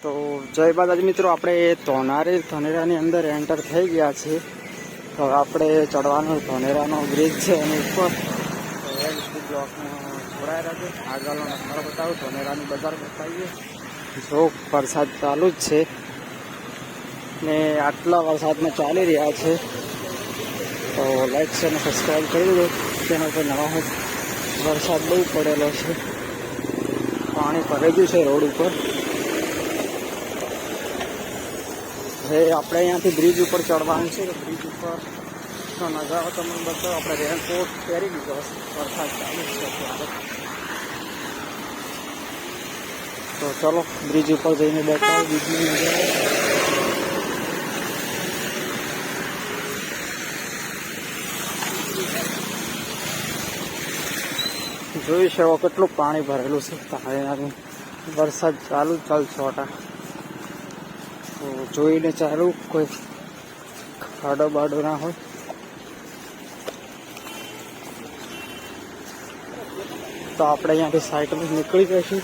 તો જય બાલાજી મિત્રો, આપણે ધોનેરાની અંદર એન્ટર થઈ ગયા છીએ. તો આપણે ચડવાનો ધોનેરાનો બ્રિજ છે એની ઉપર. તો બ્લોકમાં જોડાયેલા છે. આગળનો નંબર બતાવું, ધોનેરાની બજાર બતાવીએ. જો વરસાદ ચાલુ જ છે ને આટલા વરસાદમાં ચાલી રહ્યા છે. તો લાઈક છે અને સબસ્ક્રાઈબ કરી દો ચેનલ પર નવા હોય. વરસાદ બહુ પડેલો છે, પાણી ભરાઈ ગયું છે રોડ ઉપર. હવે આપણે અહીંયાથી બ્રિજ ઉપર ચડવાનું છે. બ્રિજ ઉપર નજારો તમને બતાવો. આપણે રેનકોટ પહેરી લીધો, વરસાદ ચાલુ છે ત્યારે. તો ચલો બ્રિજ ઉપર જઈને બતાવો બ્રિજની નજારો. જોઈ શકો કેટલું પાણી ભરેલું છે. તારે વરસાદ ચાલુ છોટા. તો જોઈને ચાલુ, કોઈ ખાડો બાડો ના હોય. તો આપણે અહીંયાથી સાઈડમાં નીકળી જઈશું.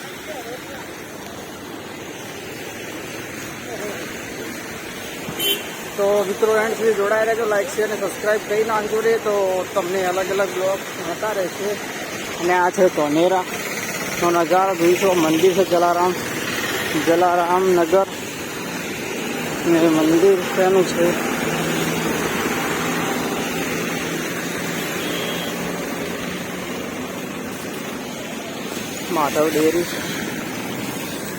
તો મિત્રો એન્ડ સુધી જોડાઈ રહેજો, લાઈક શેર અને સબસ્ક્રાઈબ કરી નાખજો રે. તો તમને અલગ અલગ બ્લોગ મળતા રહેશે. અને આ છે ધોનેરાનો નજારો જોઈશો. મંદિર છે જલારામ નગર ને મંદિર શેનું છે માધવ ડેરી.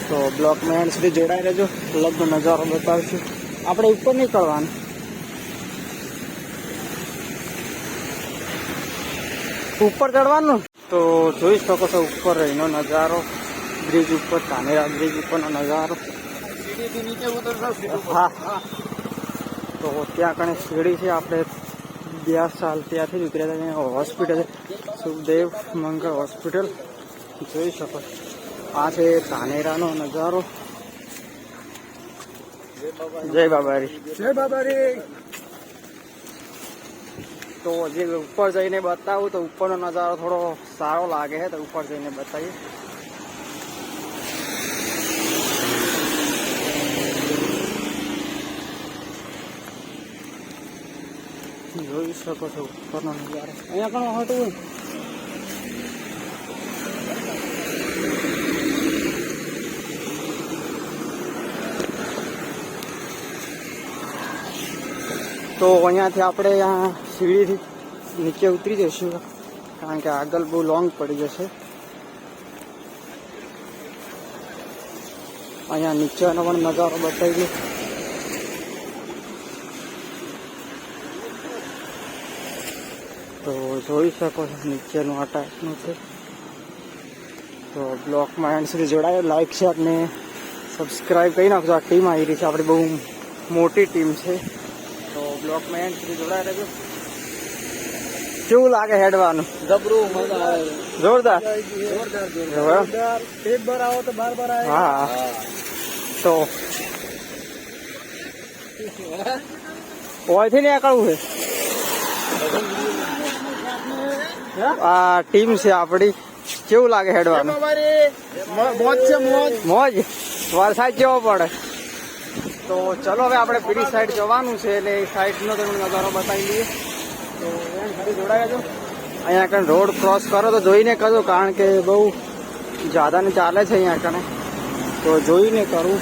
તો બ્લોકમાં એન્ડ સુધી જોડાઈ રહેજો, અલગ નજારો બતાવશું. આપણે ઉપર નીકળવાનું. ઉપર ચડવાનું. તો જોઈ શકો છો ઉપર એનો નજારો, બ્રિજ ઉપર, ધોનેરા બ્રિજ ઉપરનો નજારો. હા, તો ત્યાં કણે સીડી છે. આપણે 2 સાલ ત્યાંથી જ ઉતર્યા હતા. હોસ્પિટલ છે, સુખદેવ મંગળ હોસ્પિટલ. જોઈ શકો. આ છે ધોનેરાનો નજારો. જય બાબારી. તો જે ઉપર જઈને બતાવું તો ઉપરનો નજારો થોડો સારો લાગે છે. તો ઉપર જઈને બતાવીએ. જોઈ શકો છો ઉપરનો નજારો. અહીંયા પણ હતું. તો અહીંયાથી આપણે સીડીથી નીચે ઉતરી જઈશું, કારણ કે આગળ બહુ લોંગ પડી જશે. અહીંયા નીચેનો પણ નજારો બતાવી દઉં. તો જોઈ શકો છો નીચેનું આ ટાઈપનું છે. તો બ્લોકમાં એન્ડ સુધી જોડાયો, લાઈક શેર ને સબસ્ક્રાઈબ કરી નાખજો. આ ટીમ આવી રહી છે, આપણી બહુ મોટી ટીમ છે. તો બ્લોકમાં એન્ડ સુધી જોડાઈ રહેજો. કેવું લાગે હેડવાનું? જબરું, મજા આવે. જોરદાર. એક બાર આવો તો બાર આવે. હા, તો ઓયથી નીકળવું છે. આ ટીમ છે આપણી. કેવું લાગે હેડવાનું? મોજ. વરસાદ કેવો પડે. તો ચલો હવે આપણે પેલી સાઈડ જવાનું છે, એટલે એ સાઈડનો તમને નજારો બતાવી લઈએ. તો એમ સુધી જોડાયા છો. અહીંયા કણ રોડ ક્રોસ કરો તો જોઈને કરજો, કારણ કે બહુ જ્યાદાને ચાલે છે અહીંયા કણે. તો જોઈને કરવું.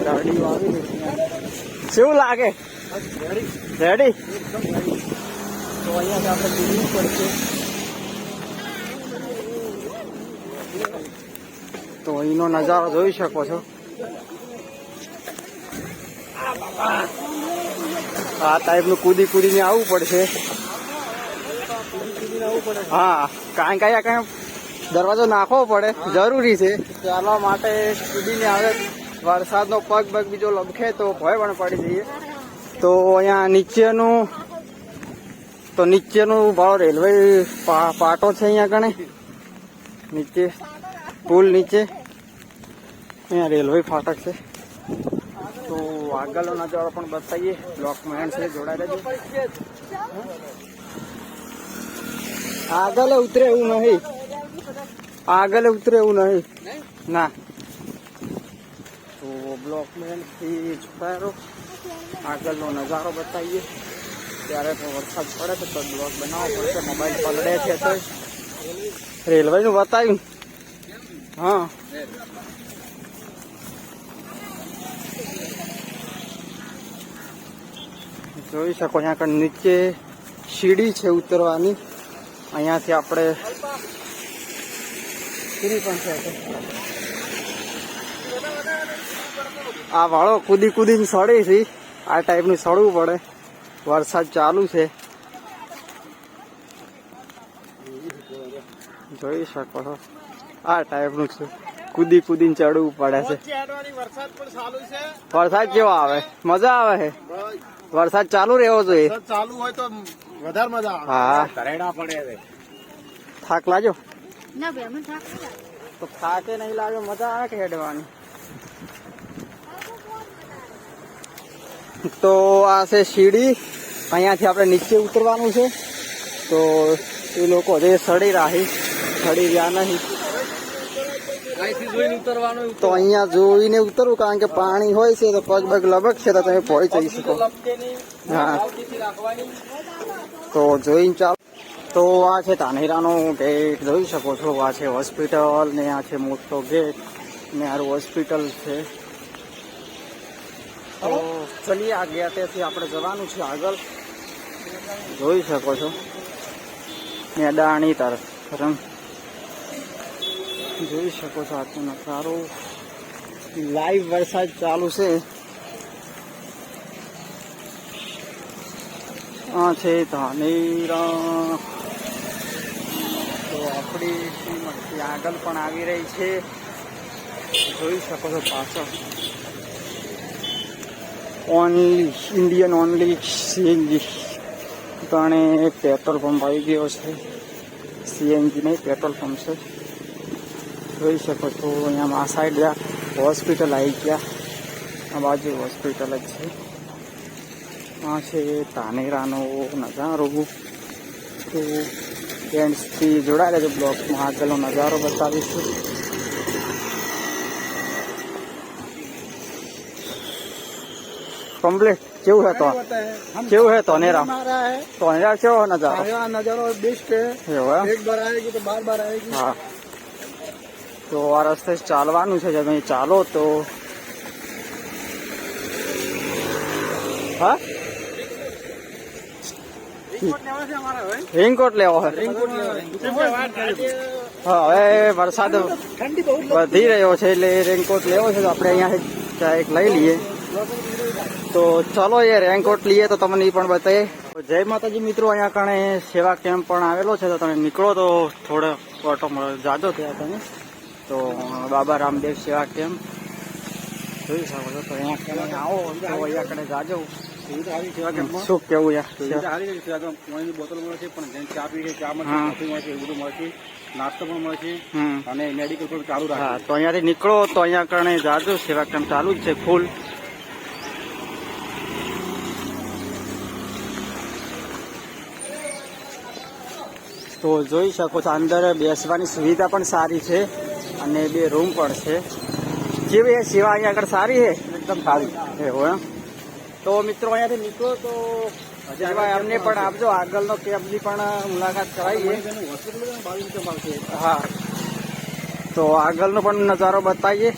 ગાડીઓ આવી રહી છે. કેવું લાગે? રેડી. તો અહીંયાથી આપણે પીવું પડશે. તો અહીંનો નજારો જોઈ શકો છો. આ ટાઈપનું કૂદીને આવવું પડશે. હા, કારણ કે અહીંયા કઈ દરવાજો નાખવો પડે, જરૂરી છે. ચાલવા માટે કૂદીને આવે. વરસાદનો પગ બીજો લબખે તો ભય પણ પડી જઈએ. તો અહીંયા નીચેનું ભાવ રેલવે પાટો છે. અહીંયા કણે નીચે પુલ નીચે અહીંયા રેલવે ફાટક છે. તો આગળનો નજારો પણ બતાવીએ. બ્લોકમાં એન્ડ છે, જોડાઈ રહેજો. આગળ ઉતરે એવું નહીં. આગળ ઉતરે એવું નહીં ના. તો બ્લોકમેન થી છુપાયેલો આગળનો નજારો બતાવીએ. ત્યારે તો વરસાદ પડે તો બ્લોક બનાવવો પડશે. મોબાઈલ પલળે છે તો રેલવે નું બતાવ્યું. હા જોઈ શકો અહીંયા આગળ નીચે સીડી છે ઉતરવાની. અહીંયાથી આપણે સીડી પણ છે. આ વાળો કૂદી કૂદીને સડી છે. આ ટાઈપનું સડવું પડે. વરસાદ ચાલુ છે જોઈ શકો છો. આ ટાઈપનું છે કૂદી કૂદીને ચડવું પડે છે. વરસાદ કેવો આવે મજા આવે છે. વરસાદ ચાલુ રહેવો જોઈએ. ચાલુ હોય તો વધારે મજા આવે. હા તરેડા પડે. થાક લાગ્યો ના ભાઈ અમે થાક નહીં લાગે. તો થાકે નહીં લાગ્યો મજા આવે કે હેડવાની. તો આ છે સીડી. અહીંયાથી આપણે નીચે ઉતરવાનું છે. તો એ લોકો જે સડી રહ્યા નહીં. અહીંથી જોઈને ઉતરવાનું. તો અહીંયા જોઈને ઉતરવું કારણ કે પાણી હોય છે તો પગ બગ લબકશે તો તમે પહોંચી જઈ શકો. હા તો જોઈને ચાલો. તો આ છે ધાનેરાનો ગેટ જોઈ શકો છો. આ છે હોસ્પિટલ ને આ છે મોટો ગેટ ને આ હોસ્પિટલ છે. તો ચલીએ આ ગેટેથી આપણે જવાનું છે આગળ. જોઈ શકો છો મેદાણી તરફ જોઈ શકો છો. આજનો નજારો લાઈવ વરસાદ ચાલુ છે. આ છે ધાનેરા. તો આપણી ટીમ આગળ પણ આવી રહી છે જોઈ શકો છો. પાછળ ઓનલી ઇન્ડિયન ઓનલી સીએનજી અને પેટ્રોલ પંપ આવી ગયો છે. સીએનજી નહીં પેટ્રોલ પંપ છે જોઈ શકો છો. અહીંયા આ સાઈડ હોસ્પિટલ આવી ગયા. આ બાજુ હોસ્પિટલ જ છે. આ છે ધાનેરાનો નજારો. તો ફ્રેન્ડ્સથી જોડાયેલા છે બ્લોગમાં આગળનો નજારો બતાવીશું. કમ્પ્લીટ કેવું है तो केવું है तोनेरा केવો नजारो. नजारो बेस्ट है. એવું એમ? एक बार आएगी तो बार बार आएगी. હા તો આ રસ્તે ચાલવાનું છે. તમે ચાલો તો હા રેનકોટ લેવો છે. હા હવે વરસાદ ठंडी बहुत વધી રહ્યો છે એટલે રેનકોટ લેવો છે. તો આપણે અહીંયા એક લઈ લઈએ. તો ચલો એ રેનકોટ લઈએ તો તમને એ પણ બતાવીએ. જય માતાજી મિત્રો. અહીંયા કણે સેવા કેમ્પ પણ આવેલો છે. તો તમે નીકળો તો થોડો ઓટો જાજો ત્યાં તમે. તો બાબા રામદેવ સેવા કેમ્પ જોઈ શકો છો. તો અહીંયા કણે આવો તો અહીંયા કણે જાજો. શું કેવું પાણીની બોટલ મળે છે પણ જેમ ચા પી છે ચા મળશે, કોફી મળશે, એવું બધું મળશે, નાસ્તો પણ મળશે અને મેડિકલ પણ ચાલુ રાખે. હા તો અહીંયાથી નીકળો તો અહીંયા કણે જાજો. સેવા કેમ્પ ચાલુ જ છે ફૂલ. તો જોઈ શકો છો અંદર બેસવાની સુવિધા પણ સારી છે અને 2 રૂમ પણ છે. કેવી એ સેવા અહીંયા આગળ સારી છે એકદમ સારી. એવું એમ. તો મિત્રો અહીંયાથી નીકળો તો સેવા અમને પણ આપજો. આગળનો કેમ્પની પણ મુલાકાત કરાવીએ. હા તો આગળનો પણ નજારો બતાવીએ.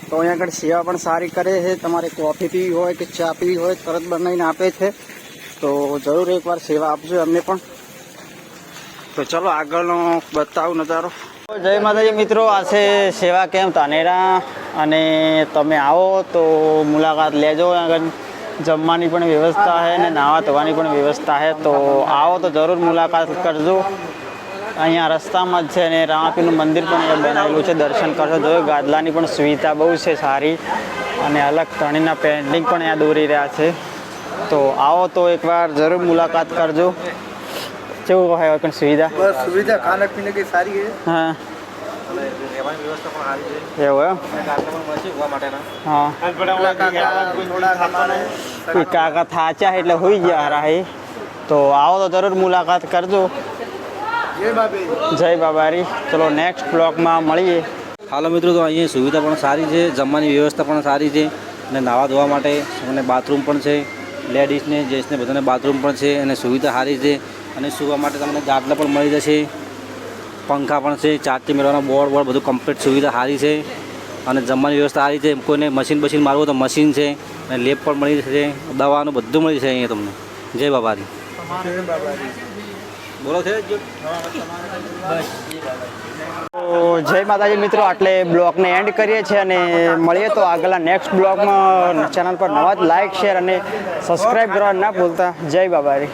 તો અહીંયા આગળ સેવા પણ સારી કરે છે. તમારે કોફી પીવી હોય કે ચા પીવી હોય તરત બનાવીને આપે છે. તો જરૂર એકવાર સેવા આપજો અમને પણ. તો ચલો આગળનો બતાવું નજારો. જય માતાજી મિત્રો. આ છે સેવા કેમ્પ ધાનેરા અને તમે આવો તો મુલાકાત લેજો. આગળ જમવાની પણ વ્યવસ્થા છે અને નાહવા ધોવાની પણ વ્યવસ્થા છે. તો આવો તો જરૂર મુલાકાત કરજો. અહીંયા રસ્તામાં જ છે અને રામાપીરનું મંદિર પણ અહીંયા બનાવેલું છે. દર્શન કરજો. જોયો ગાદલાની પણ સુવિધા બહુ છે સારી અને અલગ ધણીના પેન્ટિંગ પણ અહીંયા દોરી રહ્યા છે. તો આવો તો એકવાર જરૂર મુલાકાત કરજો. કેવું હોય પણ સુવિધા? બસ સુવિધા ખાने पीने की सारी है. હા રહેવાની વ્યવસ્થા પણ સારી છે. એવું એમ. ગાદલા પણ મળશે ઉભા માટેના. હા થોડા ખાવાના કોઈ કાકા થાચા એટલે હોઈ ગયા હરાહી. તો આવો તો જરૂર મુલાકાત કરજો. જય બાબારી. ચલો નેક્સ્ટ બ્લોગમાં મળીએ. હાલો મિત્રો, તો અહીંયા સુવિધા પણ સારી છે, જમવાની વ્યવસ્થા પણ સારી છે અને નાહવા ધોવા માટે અને બાથરૂમ પણ છે. લેડીઝને જેન્ટ્સને બધાને બાથરૂમ પણ છે અને સુવિધા સારી છે. અને સૂવા માટે તમને ગાદલા પણ મળી જશે, પંખા પણ છે, ચાર્જથી મેળવવાનો બોર્ડ બધું કમ્પ્લીટ સુવિધા સારી છે. અને જમવાની વ્યવસ્થા સારી છે. કોઈને મશીન બશીન મારવું તો મશીન છે અને લેપ પણ મળી જશે, દવાનું બધું મળી જશે અહીંયા તમને. જય બાબારી. બોલો છે તો જય માતાજી મિત્રો, આટલે બ્લોગને એન્ડ કરીએ છીએ અને મળીએ તો આગળના નેક્સ્ટ બ્લોગમાં. ચેનલ પર નવા જ લાઇક શેર અને સબસ્ક્રાઈબ કરવા ના ભૂલતા. જય બાબારી.